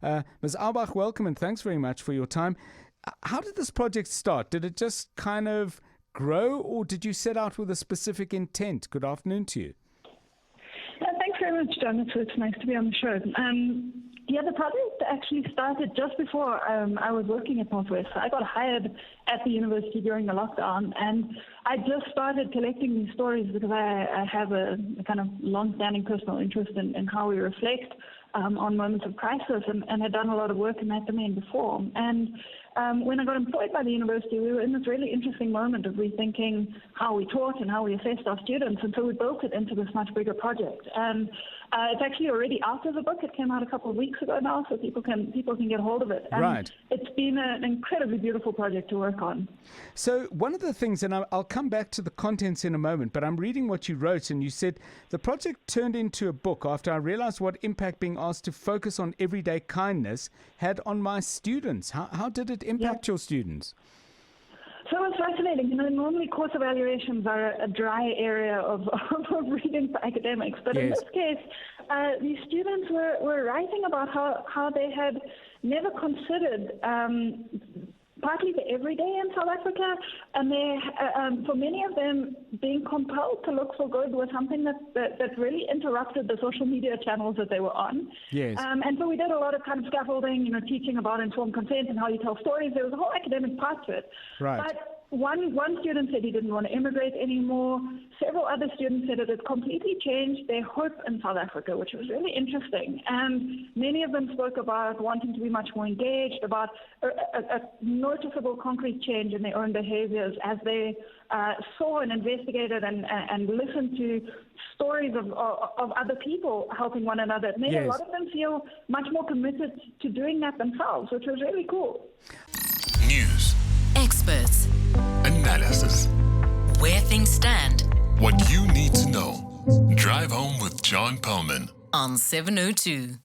Ms. Auerbach, welcome and thanks very much for your time. How did this project start? Did it just kind of grow, or did you set out with a specific intent? Good afternoon to you. Thanks very much, John. It's nice to be on the show. The project actually started just before I was working at Northwest. I got hired at the university during the lockdown, and I just started collecting these stories because I have a kind of long-standing personal interest in how we reflect on moments of crisis, and had done a lot of work in that domain before. And when I got employed by the university, we were in this really interesting moment of rethinking how we taught and how we assessed our students, and so we built it into this much bigger project. And it's actually already out as a book. It came out a couple of weeks ago now, so people can get hold of it. And right. It's been an incredibly beautiful project to work on. So one of the things, and I'll come back to the contents in a moment, but I'm reading what you wrote, and you said, the project turned into a book after I realized what impact being asked to focus on everyday kindness had on my students. How did it impact your students? So it's fascinating. Normally course evaluations are a dry area of reading for academics, but in this case, these students were writing about how they had never considered partly the everyday in South Africa, and for many of them, being compelled to look for good was something that really interrupted the social media channels that they were on. Yes. And so we did a lot of kind of scaffolding, teaching about informed consent and how you tell stories. There was a whole academic part to it. Right. But one student said he didn't want to immigrate anymore. Several other students said it had completely changed their hope in South Africa, which was really interesting. And many of them spoke about wanting to be much more engaged, about a noticeable concrete change in their own behaviors as they saw and investigated and listened to stories of other people helping one another. It made a lot of them feel much more committed to doing that themselves, which was really cool. News. Experts. Analysis. Where things stand. What you need to know. Drive home with John Perlman On 702.